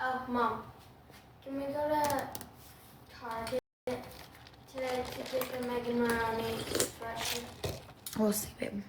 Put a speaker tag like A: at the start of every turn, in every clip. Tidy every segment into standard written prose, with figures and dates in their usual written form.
A: Oh, Mom, can we go to Target today to get the Megan Maroney toothbrush?
B: We'll see, babe.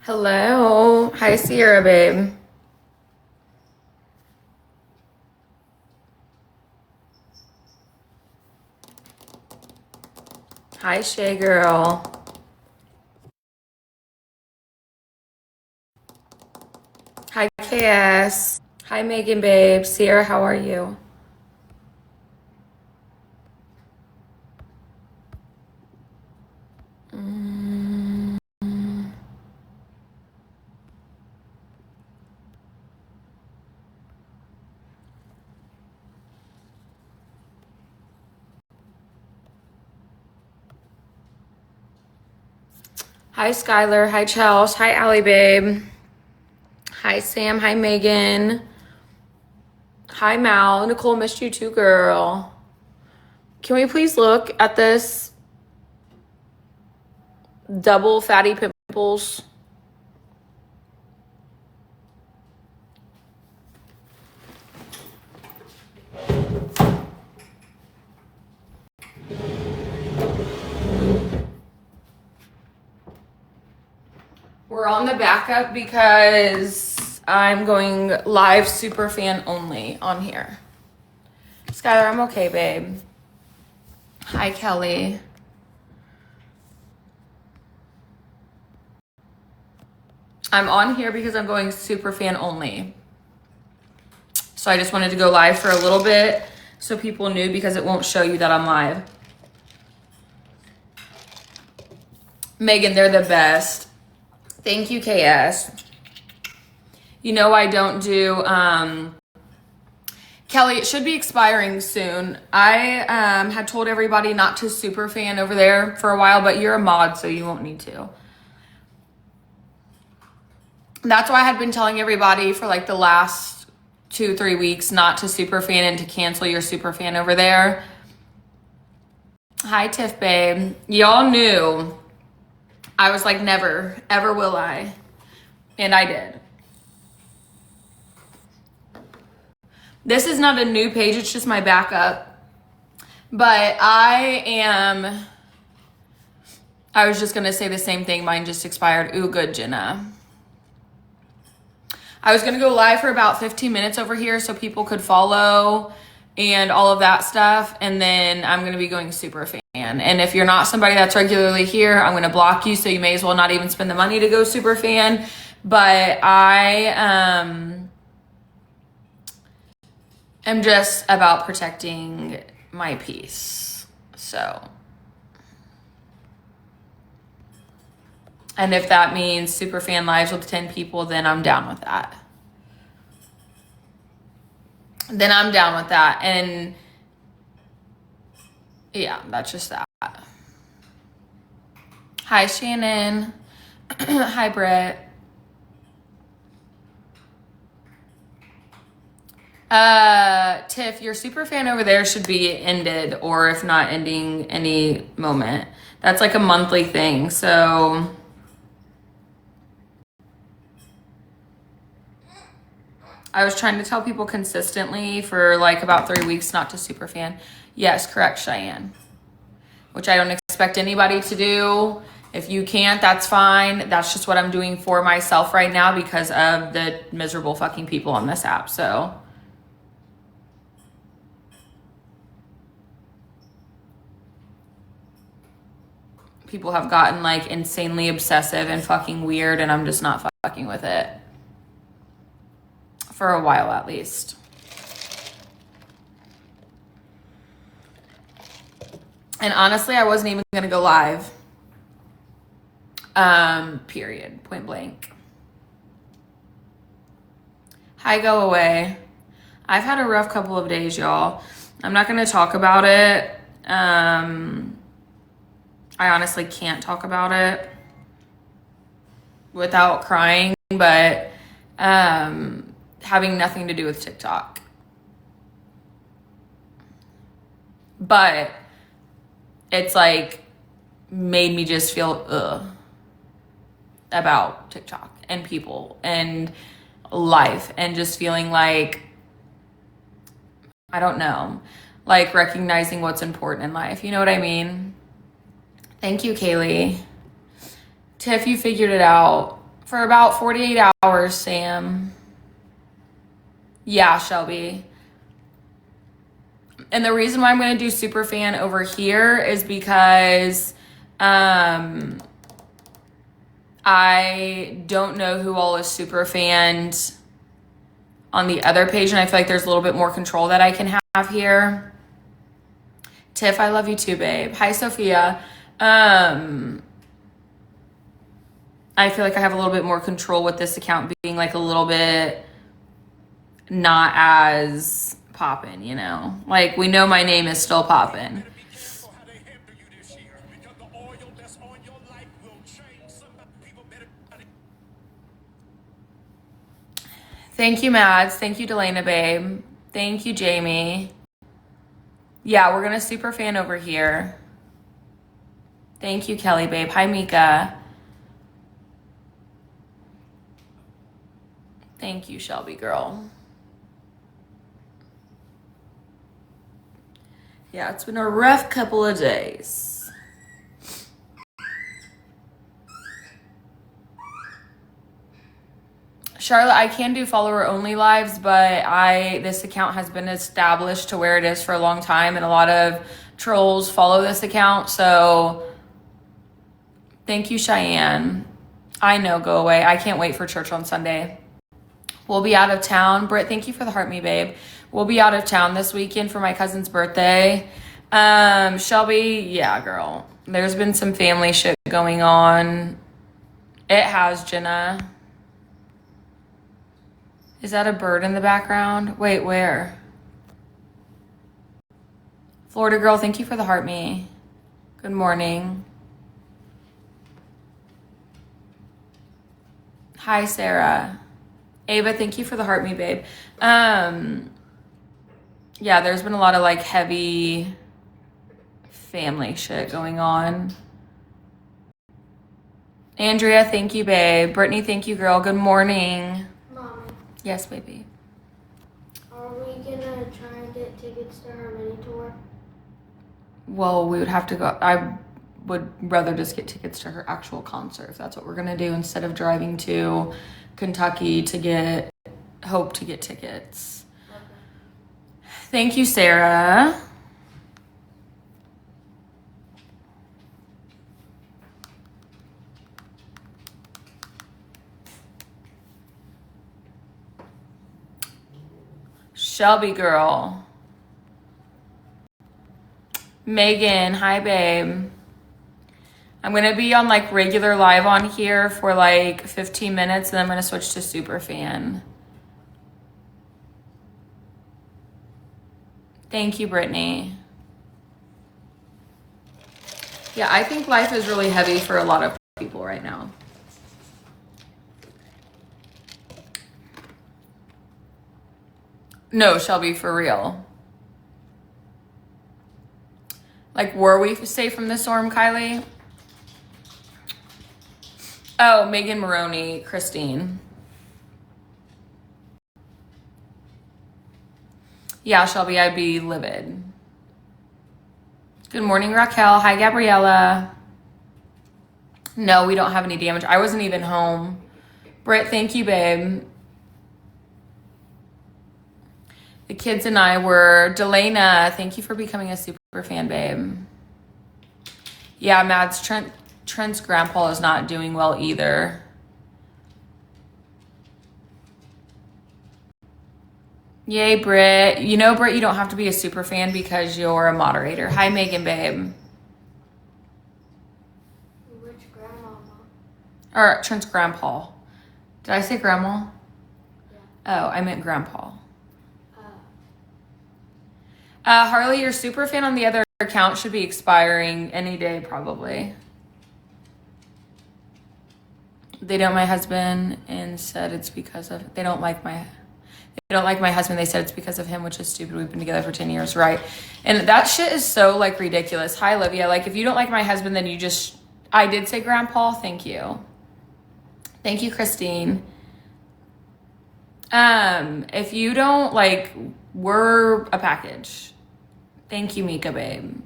B: Hello. Hi, Sierra, babe. Hi, Shay girl. Hi, KS. Hi, Megan, babe. Sierra, how are you? Hi, Skylar. Hi, Chels. Hi, Allie, babe. Hi, Sam. Hi, Megan. Hi, Mal. Nicole, missed you too, girl. Can we please look at this double fatty pimples? We're on the backup because I'm going live super fan only on here. Skylar, I'm okay, babe. Hi, Kelly. I'm on here because I'm going super fan only. So I just wanted to go live for a little bit so people knew, because it won't show you that I'm live. Megan, they're the best. Thank you, KS. You know I don't do, Kelly, it should be expiring soon. I had told everybody not to super fan over there for a while, but you're a mod, so you won't need to. That's why I had been telling everybody for like the last 2-3 weeks not to super fan and to cancel your super fan over there. Hi, Tiff, babe. Y'all knew I was like, never, ever will I. And I did. This is not a new page, it's just my backup. But I was just gonna say the same thing. Mine just expired. Ooh, good, Jenna. I was gonna go live for about 15 minutes over here so people could follow and all of that stuff. And then I'm gonna be going super fan. And if you're not somebody that's regularly here, I'm gonna block you, so you may as well not even spend the money to go super fan. But I am just about protecting my peace. So, and if that means super fan lives with 10 people, then I'm down with that. And yeah, that's just that. Hi, Shannon. Hi, Brett. Tiff, your super fan over there should be ended, or if not ending any moment. That's like a monthly thing, so I was trying to tell people consistently for like about 3 weeks not to super fan. Yes, correct, Cheyenne. Which I don't expect anybody to do. If you can't, that's fine. That's just what I'm doing for myself right now because of the miserable fucking people on this app, so. People have gotten like insanely obsessive and fucking weird, and I'm just not fucking with it. For a while, at least. And honestly, I wasn't even gonna go live. Period. Point blank. Hi, go away. I've had a rough couple of days, y'all. I'm not gonna talk about it. I honestly can't talk about it. without crying, but having nothing to do with TikTok. But it's like made me just feel about TikTok and people and life, and just feeling like, I don't know, like recognizing what's important in life. You know what I mean? Thank you, Kaylee. Tiff, you figured it out. For about 48 hours, Sam. Yeah, Shelby. And the reason why I'm going to do Superfan over here is because I don't know who all is Superfanned on the other page, and I feel like there's a little bit more control that I can have here. Tiff, I love you too, babe. Hi, Sophia. I feel like I have a little bit more control with this account being like a little bit not as poppin', you know? Like, we know my name is still poppin'. Thank you, Mads. Thank you, Delana, babe. Thank you, Jamie. Yeah, we're gonna Superfan over here. Thank you, Kelly, babe. Hi, Mika. Thank you, Shelby girl. Yeah, it's been a rough couple of days. Charlotte, I can do follower only lives, but this account has been established to where it is for a long time, and a lot of trolls follow this account. So thank you, Cheyenne. I know, go away. I can't wait for church on Sunday. We'll be out of town. Britt, thank you for the heart me, babe. We'll be out of town this weekend for my cousin's birthday. Shelby, yeah, girl. There's been some family shit going on. It has, Jenna. Is that a bird in the background? Wait, where? Florida girl, thank you for the heart me. Good morning. Hi, Sarah. Ava, thank you for the heart me, babe. Yeah, there's been a lot of like heavy family shit going on. Andrea, thank you, babe. Brittany, thank you, girl. Good morning.
A: Mommy,
B: Yes, baby.
A: are we gonna try and get tickets to her mini tour?
B: Well, we would have to go. I would rather just get tickets to her actual concert if that's what we're gonna do, instead of driving to Kentucky to hope to get tickets.
A: Okay.
B: Thank you, Sarah. Shelby girl. Megan, hi babe. I'm gonna be on like regular live on here for like 15 minutes, and then I'm gonna switch to Superfan. Thank you, Brittany. Yeah, I think life is really heavy for a lot of people right now. No, Shelby, for real. Like, were we safe from the storm, Kylie? Oh, Megan Maroney, Christine. Yeah, Shelby, I'd be livid. Good morning, Raquel. Hi, Gabriella. No, we don't have any damage. I wasn't even home. Britt, thank you, babe. The kids and I were. Delana, thank you for becoming a super fan, babe. Yeah, Mads, Trent's grandpa is not doing well either. Yay, Britt. You know, Britt, you don't have to be a super fan because you're a moderator. Hi, Megan, babe.
A: Which grandmama?
B: Or Trent's grandpa. Did I say grandma?
A: Yeah.
B: Oh, I meant grandpa. Harley, your super fan on the other account should be expiring any day, probably. They don't my husband and said it's because of they don't like my husband. They said it's because of him, which is stupid. We've been together for 10 years, right? And that shit is so like ridiculous. Hi, Olivia. Like if you don't like my husband, then you just I did say grandpa. Thank you. Thank you, Christine. If you don't like, we're a package. Thank you, Mika, babe.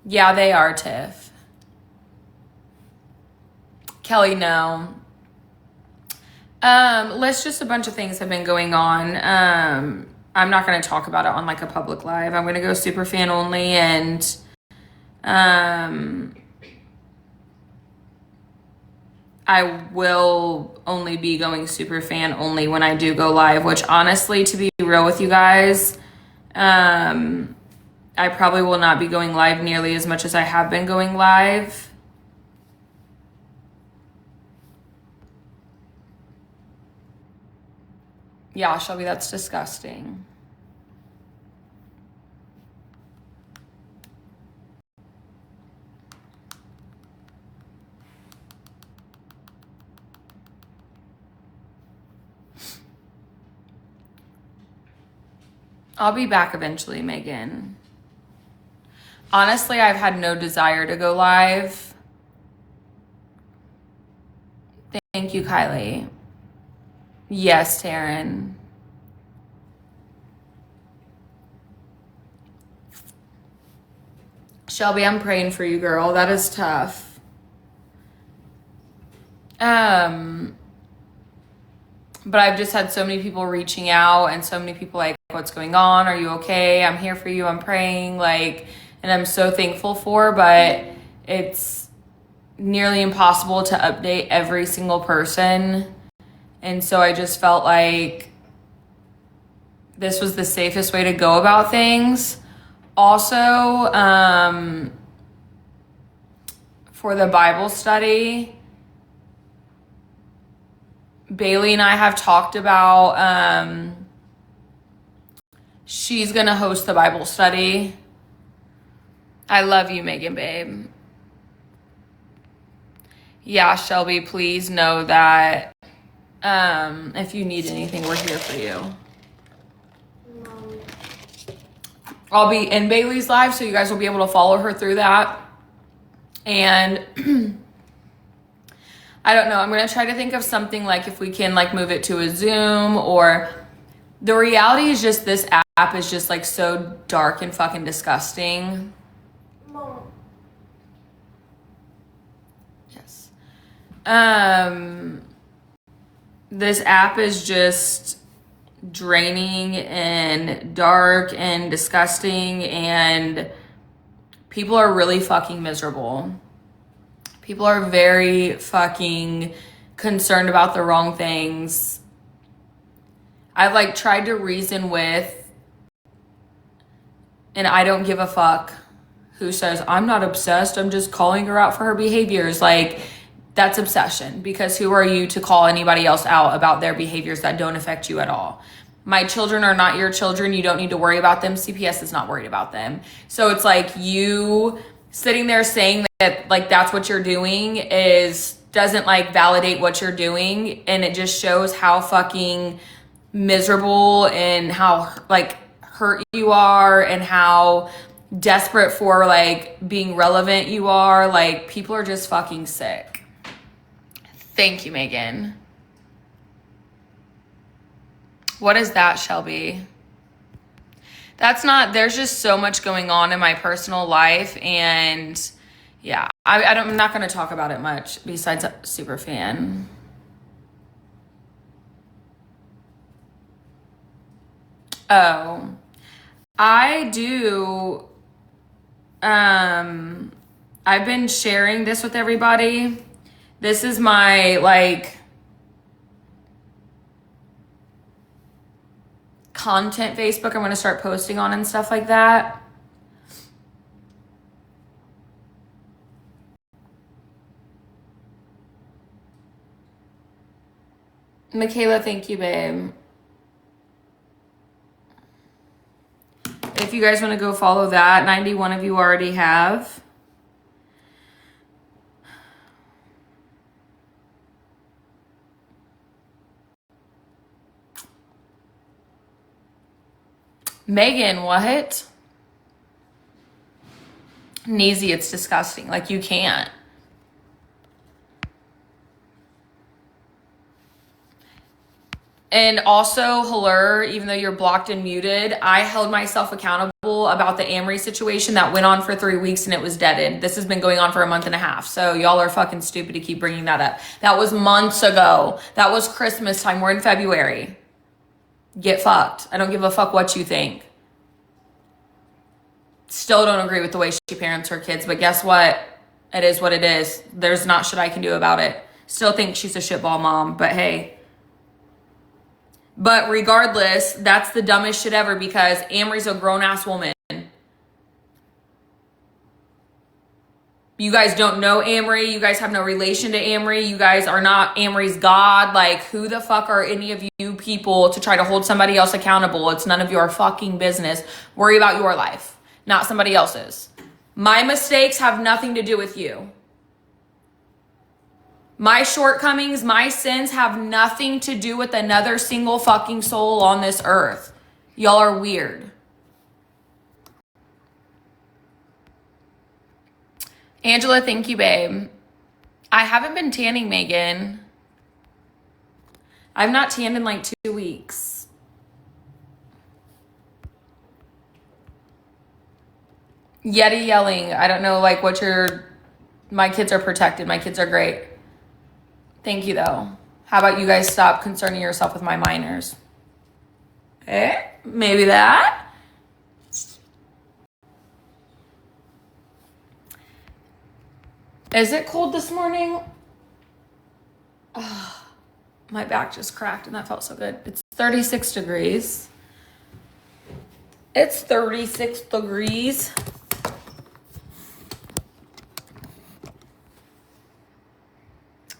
B: Yeah, they are, Tiff. Kelly, no. Just a bunch of things have been going on. I'm not going to talk about it on like a public live. I'm going to go super fan only and, I will only be going super fan only when I do go live, which honestly, to be real with you guys, I probably will not be going live nearly as much as I have been going live. Yeah, Shelby, that's disgusting. I'll be back eventually, Megan. Honestly, I've had no desire to go live. Thank you, Kylie. Yes, Taryn. Shelby, I'm praying for you, girl. That is tough. But I've just had so many people reaching out and so many people like, what's going on? Are you okay? I'm here for you. I'm praying. Like, and I'm so thankful for, but it's nearly impossible to update every single person. And so I just felt like this was the safest way to go about things. Also, for the Bible study, Bailey and I have talked about, she's going to host the Bible study. I love you, Megan, babe. Yeah, Shelby, please know that if you need anything, we're here for you. I'll be in Bailey's live, so you guys will be able to follow her through that. And I don't know. I'm going to try to think of something like if we can like move it to a Zoom, or the reality is just this app is just like so dark and fucking disgusting.
A: Mom.
B: Yes. This app is just draining and dark and disgusting, and people are really fucking miserable. People are very fucking concerned about the wrong things. I've like tried to reason with, and I don't give a fuck who says, I'm not obsessed, I'm just calling her out for her behaviors. Like, that's obsession, because who are you to call anybody else out about their behaviors that don't affect you at all? My children are not your children. You don't need to worry about them. CPS is not worried about them. So it's like you sitting there saying that like that's what you're doing doesn't like validate what you're doing, and it just shows how fucking miserable and how like hurt you are and how desperate for like being relevant you are. Like, people are just fucking sick. Thank you, Megan. What is that, Shelby? There's just so much going on in my personal life, and yeah, I'm not going to talk about it much besides super fan. Oh, I do. I've been sharing this with everybody. This is my like content Facebook I'm going to start posting on and stuff like that. Michaela, thank you, babe. If you guys want to go follow that, 91 of you already have. Megan, what? Neezy, it's disgusting. Like, you can't. And also, Halur, even though you're blocked and muted, I held myself accountable about the Amory situation that went on for 3 weeks and it was deaded. This has been going on for a month and a half. So y'all are fucking stupid to keep bringing that up. That was months ago. That was Christmas time. We're in February. Get fucked. I don't give a fuck what you think. Still don't agree with the way she parents her kids, but guess what? It is what it is. There's not shit I can do about it. Still think she's a shitball mom, but hey. But regardless, that's the dumbest shit ever because Amory's a grown-ass woman. You guys don't know Amory. You guys have no relation to Amory. You guys are not Amory's God. Like, who the fuck are any of you people to try to hold somebody else accountable? It's none of your fucking business. Worry about your life, not somebody else's. My mistakes have nothing to do with you. My shortcomings, my sins have nothing to do with another single fucking soul on this earth. Y'all are weird. Angela, thank you, babe. I haven't been tanning, Megan. I've not tanned in like 2 weeks. Yeti yelling. I don't know like what my kids are protected. My kids are great. Thank you, though. How about you guys stop concerning yourself with my minors? Maybe that. Is it cold this morning? Oh, my back just cracked and that felt so good. It's 36 degrees. It's 36 degrees.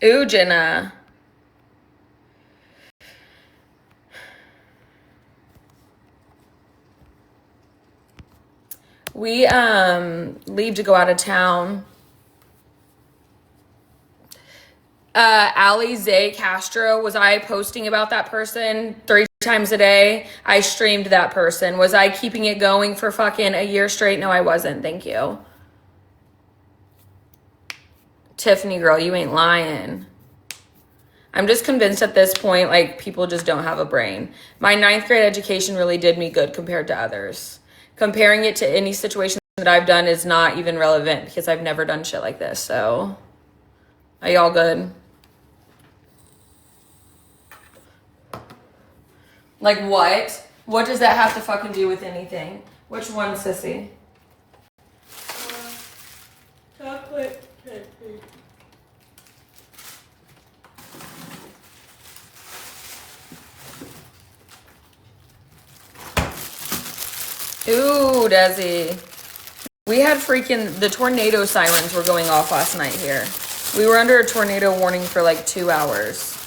B: Ooh, Jenna. We leave to go out of town. Ali Zay Castro, was I posting about that person 3 times a day? I streamed that person. Was I keeping it going for fucking a year straight? No, I wasn't. Thank you. Tiffany girl, you ain't lying. I'm just convinced at this point, like, people just don't have a brain. My 9th grade education really did me good compared to others. Comparing it to any situation that I've done is not even relevant because I've never done shit like this. So, are y'all good? Like, what? What does that have to fucking do with anything? Which one, sissy? Chocolate cake. Ooh, Desi. We had the tornado sirens were going off last night here. We were under a tornado warning for like 2 hours.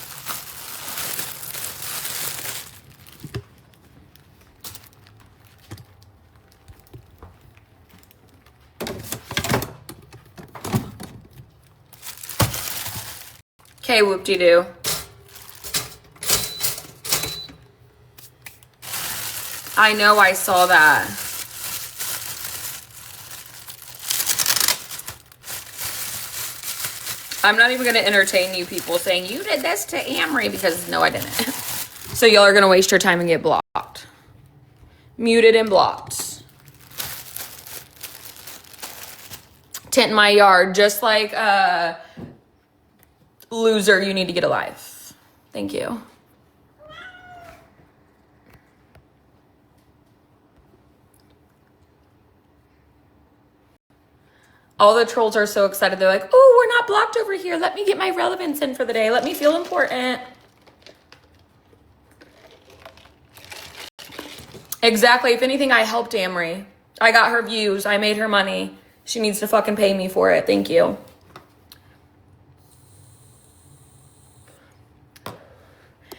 B: Okay, whoop-de-doo. I know, I saw that. I'm not even going to entertain you people saying, you did this to Amory, because no, I didn't. So y'all are going to waste your time and get blocked. Muted and blocked. Tent in my yard, just like loser, you need to get a life. Thank you. All the trolls are so excited. They're like, oh, we're not blocked over here. Let me get my relevance in for the day. Let me feel important. Exactly. If anything, I helped Amory. I got her views. I made her money. She needs to fucking pay me for it. Thank you.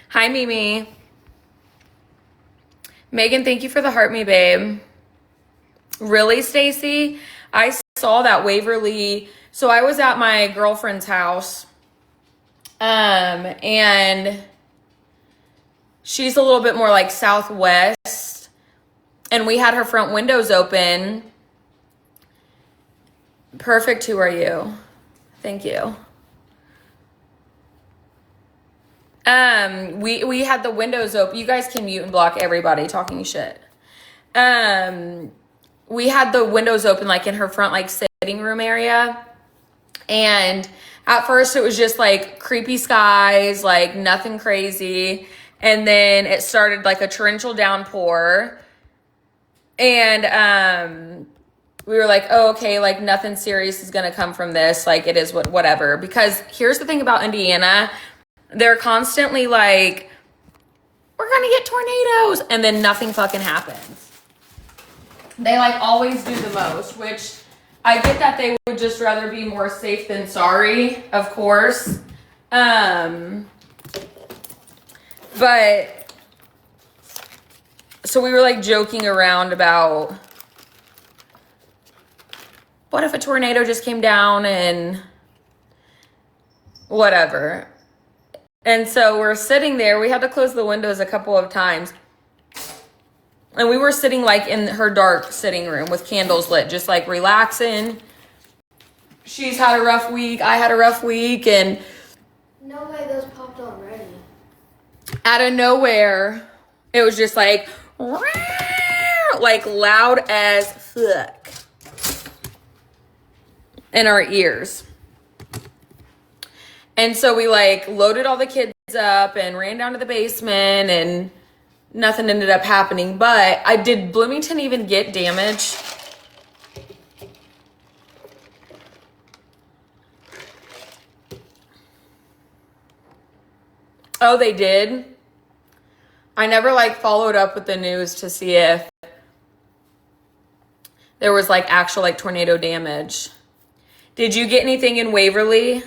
B: Hi, Mimi. Megan, thank you for the heart me, babe. Really, Stacy? I saw that Waverly. So I was at my girlfriend's house. And she's a little bit more like southwest. And we had her front windows open. Perfect. Who are you? Thank you. We had the windows open. You guys can mute and block everybody talking shit. We had the windows open like in her front like sitting room area. And at first it was just like creepy skies, like nothing crazy. And then it started like a torrential downpour. And we were like, oh, okay, like nothing serious is going to come from this. Like it is whatever. Because here's the thing about Indiana. They're constantly like, we're going to get tornadoes. And then nothing fucking happens. They like always do the most, which I get that they would just rather be more safe than sorry, of course. But so we were like joking around about what if a tornado just came down and whatever. And so we're sitting there. We had to close the windows a couple of times. And we were sitting like in her dark sitting room with candles lit, just like relaxing. She's had a rough week. I had a rough week. And
A: no way those popped already.
B: Out of nowhere, it was just like loud as fuck in our ears. And so we like loaded all the kids up and ran down to the basement and nothing ended up happening. But did Bloomington even get damage? Oh, they did? I never like followed up with the news to see if there was like actual like tornado damage. Did you get anything in Waverly?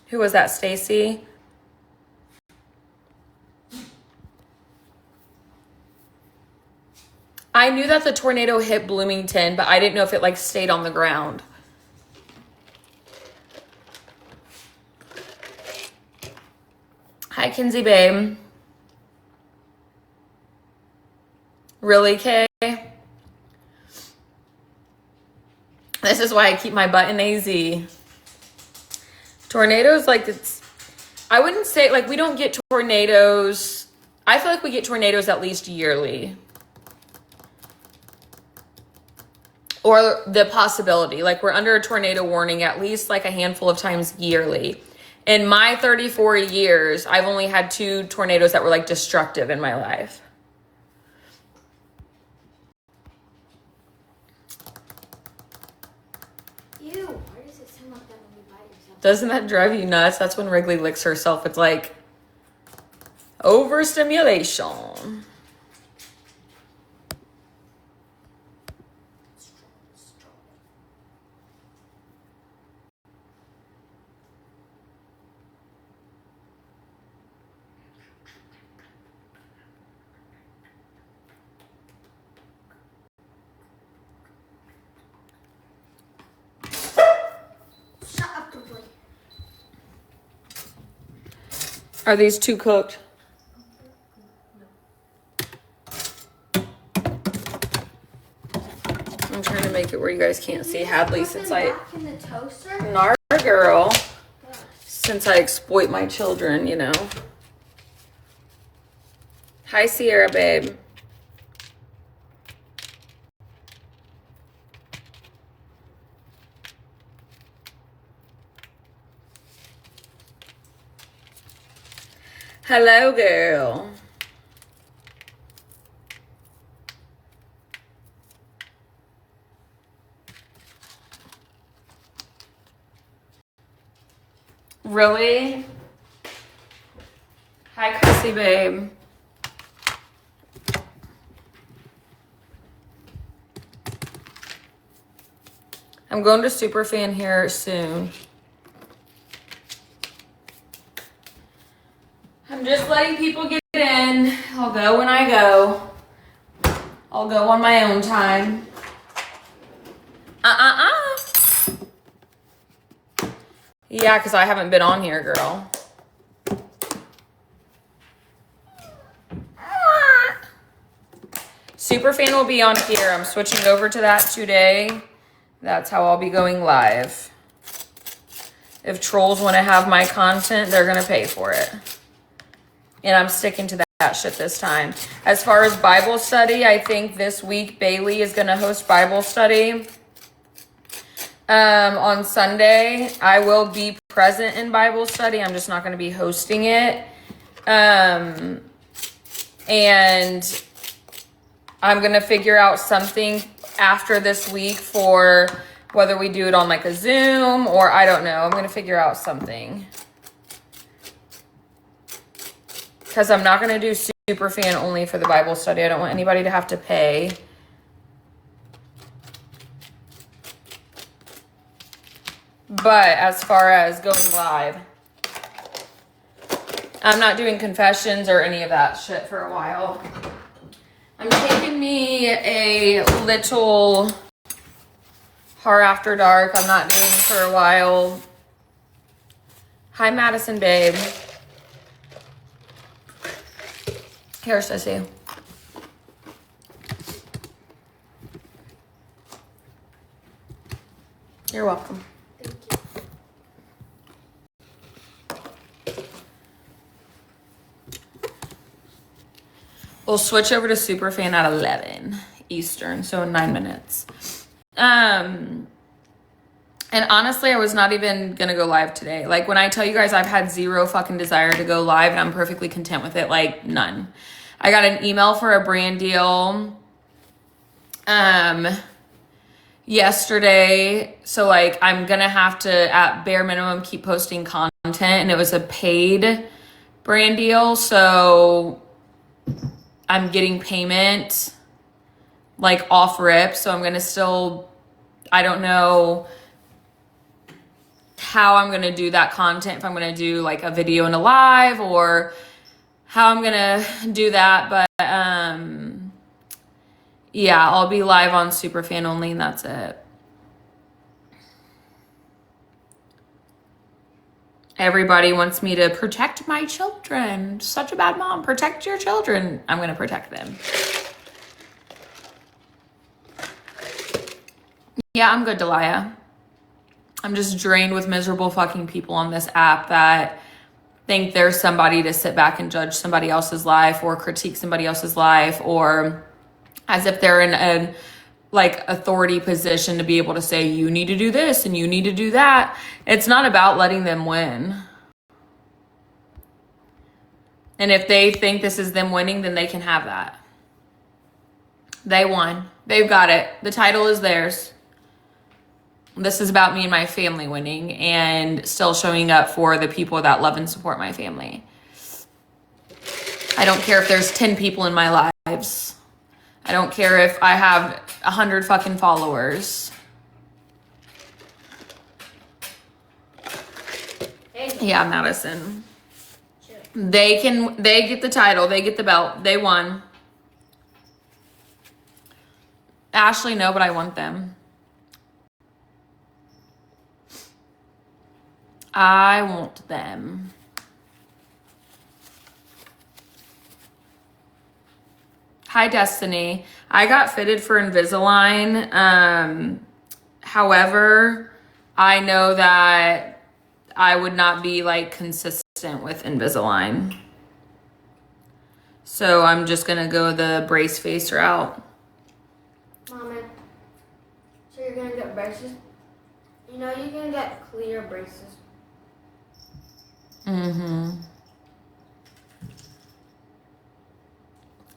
B: Who was that, Stacy? I knew that the tornado hit Bloomington, but I didn't know if it like stayed on the ground. Hi, Kinsey, babe. Really, Kay? This is why I keep my butt in AZ. Tornadoes, like, I wouldn't say, like, we don't get tornadoes. I feel like we get tornadoes at least yearly. Or the possibility, like, we're under a tornado warning at least, like, a handful of times yearly. In my 34 years, I've only had 2 tornadoes that were, like, destructive in my life. Doesn't that drive you nuts? That's when Wrigley licks herself. It's like overstimulation. Are these 2 cooked? I'm trying to make it where you guys can't see Hadley since Nar girl. Since I exploit my children, you know. Hi, Sierra, babe. Hello, girl. Really? Hi, Chrissy, babe. I'm going to Superfan here soon. I'm just letting people get in. I'll go when I go. I'll go on my own time. Yeah, because I haven't been on here, girl. Superfan will be on here. I'm switching over to that today. That's how I'll be going live. If trolls want to have my content, they're going to pay for it. And I'm sticking to that shit this time. As far as Bible study, I think this week Bailey is going to host Bible study. On Sunday, I will be present in Bible study. I'm just not going to be hosting it. And I'm going to figure out something after this week for whether we do it on like a Zoom or I don't know. I'm going to figure out something. Because I'm not going to do Superfan only for the Bible study. I don't want anybody to have to pay. But as far as going live, I'm not doing confessions or any of that shit for a while. I'm taking me a little horror after dark. I'm not doing for a while. Hi, Madison, babe. Here, Sissy. You're welcome. We'll switch over to Superfan at 11 Eastern, so in 9 minutes. And honestly, I was not even gonna go live today. Like when I tell you guys I've had zero fucking desire to go live and I'm perfectly content with it, like none. I got an email for a brand deal yesterday. So like I'm gonna have to at bare minimum keep posting content, and it was a paid brand deal. So I'm getting payment like off rip. So I'm going to still, I don't know how I'm going to do that content. If I'm going to do like a video and a live or how I'm going to do that. But, yeah, I'll be live on Superfan only and that's it. Everybody wants me to protect my children. Such a bad mom. Protect your children. I'm going to protect them. Yeah, I'm good, Delia. I'm just drained with miserable fucking people on this app that think there's somebody to sit back and judge somebody else's life or critique somebody else's life, or as if they're in a like authority position to be able to say, you need to do this and you need to do that. It's not about letting them win. And if they think this is them winning, then they can have that. They won. They've got it. The title is theirs. This is about me and my family winning and still showing up for the people that love and support my family. I don't care if there's 10 people in my lives. I don't care if I have 100 fucking followers. Yeah, Madison. They get the title. They get the belt. They won. Ashley, no, but I want them. I want them. Hi, Destiny. I got fitted for Invisalign. However, I know that I would not be like consistent with Invisalign. So I'm just going to go the brace face route.
A: Mama, so you're going to get braces? You know you can get clear braces.
B: Mm-hmm.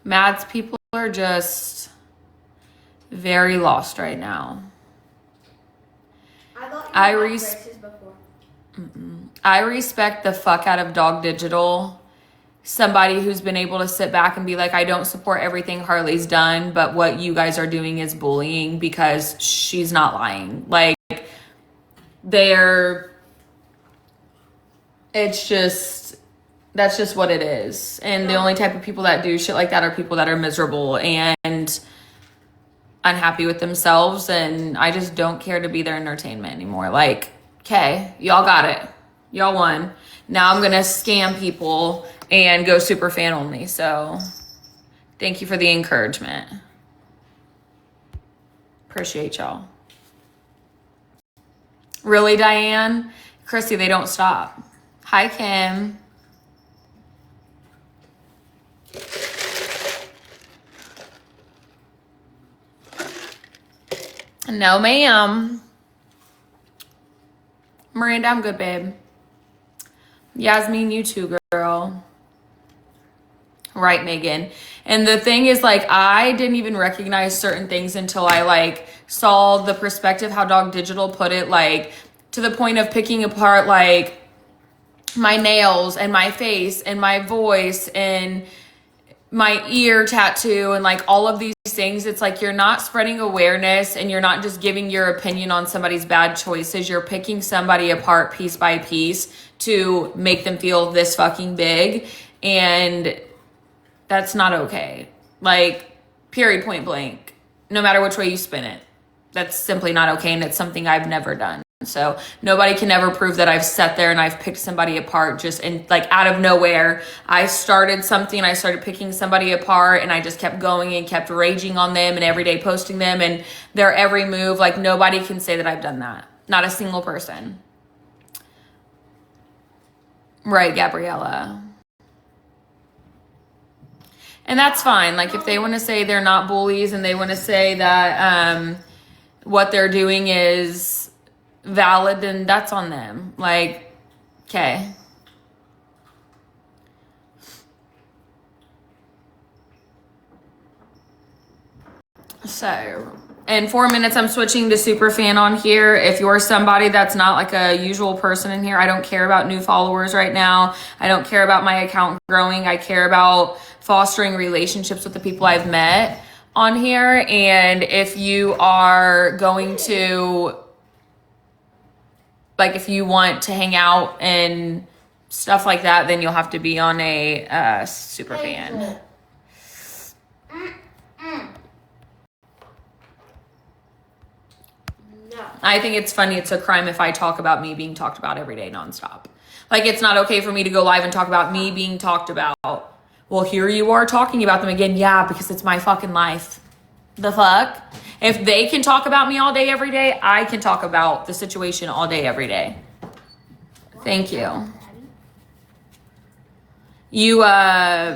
B: Mads, people are just very lost right now.
A: I thought you had braces before.
B: I respect the fuck out of Dog Digital. Somebody who's been able to sit back and be like, I don't support everything Harley's done, but what you guys are doing is bullying, because she's not lying. Like, that's just what it is. And the only type of people that do shit like that are people that are miserable. And unhappy with themselves, and I just don't care to be their entertainment anymore. Like, okay, y'all got it. Y'all won. Now I'm going to scam people and go super fan only. So thank you for the encouragement. Appreciate y'all. Really, Diane? Chrissy, they don't stop. Hi, Kim. No, ma'am. Miranda, I'm good, babe. Yasmin, you too, girl. Right, Megan. And the thing is, like, I didn't even recognize certain things until I, like, saw the perspective how Dog Digital put it, like, to the point of picking apart, like, my nails and my face and my voice and my ear tattoo and like all of these things. It's like you're not spreading awareness and you're not just giving your opinion on somebody's bad choices. You're picking somebody apart piece by piece to make them feel this fucking big, and that's not okay. Like, period, point blank. No matter which way you spin it, that's simply not okay, and it's something I've never done. So nobody can ever prove that I've sat there and I've picked somebody apart just in like out of nowhere. I started something and I started picking somebody apart, and I just kept going and kept raging on them and every day posting them and their every move. Like, nobody can say that I've done that. Not a single person. Right, Gabriella. And that's fine. Like, if they want to say they're not bullies and they want to say that what they're doing is valid, then that's on them. Like, okay. So, in 4 minutes, I'm switching to super fan on here. If you're somebody that's not like a usual person in here, I don't care about new followers right now. I don't care about my account growing. I care about fostering relationships with the people I've met on here. And if you are going to, like, if you want to hang out and stuff like that, then you'll have to be on a super fan.
A: No.
B: I think it's funny. It's a crime if I talk about me being talked about every day nonstop. Like, it's not okay for me to go live and talk about me being talked about. Well, here you are talking about them again. Yeah, because it's my fucking life. The fuck? If they can talk about me all day, every day, I can talk about the situation all day, every day. Thank you. You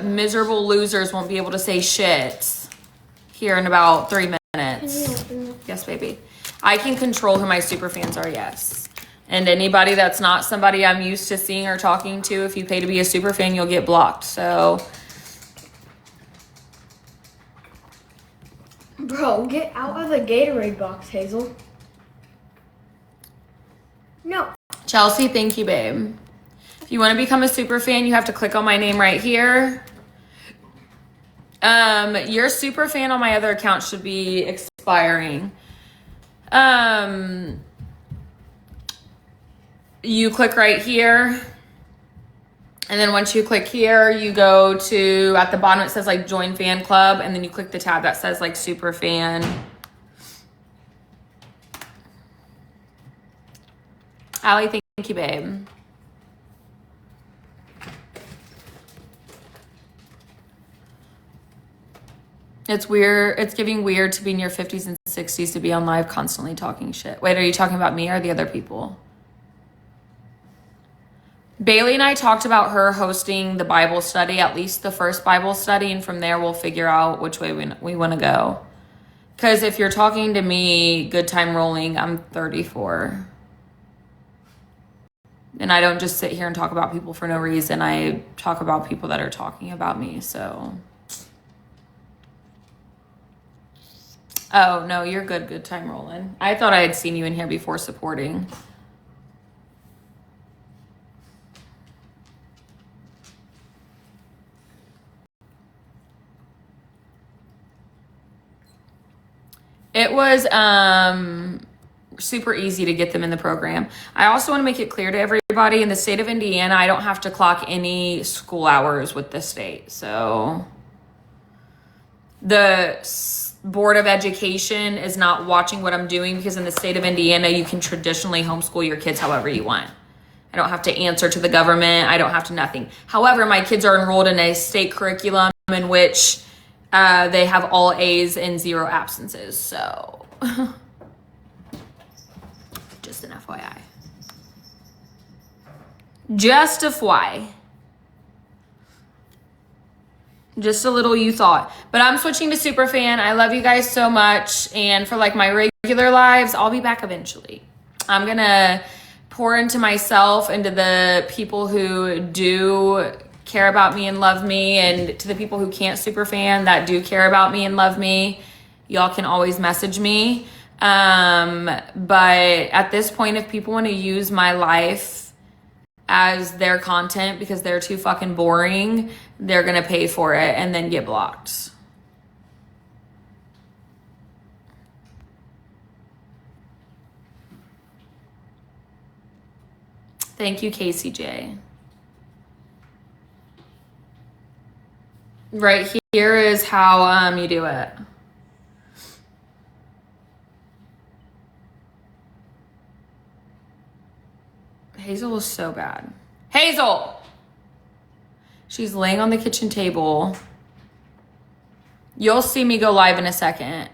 B: miserable losers won't be able to say shit here in about 3 minutes. Yes, baby. I can control who my super fans are, yes. And anybody that's not somebody I'm used to seeing or talking to, if you pay to be a super fan, you'll get blocked. So,
A: bro, get out of the Gatorade box, Hazel. No.
B: Chelsea, thank you, babe. If you want to become a super fan, you have to click on my name right here. Your super fan on my other account should be expiring. You click right here. And then once you click here, you go to, at the bottom it says like join fan club, and then you click the tab that says like super fan. Allie, thank you, babe. It's weird. It's giving weird to be in your 50s and 60s to be on live constantly talking shit. Wait, are you talking about me or the other people? Bailey and I talked about her hosting the Bible study, at least the first Bible study, and from there we'll figure out which way we want to go. Because if you're talking to me, good time rolling, I'm 34. And I don't just sit here and talk about people for no reason. I talk about people that are talking about me, so. Oh, no, you're good. Good time rolling. I thought I had seen you in here before supporting. It was super easy to get them in the program. I also want to make it clear to everybody, in the state of Indiana, I don't have to clock any school hours with the state. So the Board of Education is not watching what I'm doing, because in the state of Indiana, you can traditionally homeschool your kids however you want. I don't have to answer to the government. I don't have to nothing. However, my kids are enrolled in a state curriculum in which they have all A's and 0 absences. So just an FYI. Just a FYI. Just a little you thought. But I'm switching to Superfan. I love you guys so much. And for like my regular lives, I'll be back eventually. I'm going to pour into myself, into the people who do care about me and love me, and to the people who can't Superfan that do care about me and love me. Y'all can always message me. But at this point, if people want to use my life as their content because they're too fucking boring, they're gonna pay for it and then get blocked. Thank you, KCJ. Right here is how you do it. Hazel is so bad. Hazel! She's laying on the kitchen table. You'll see me go live in a second.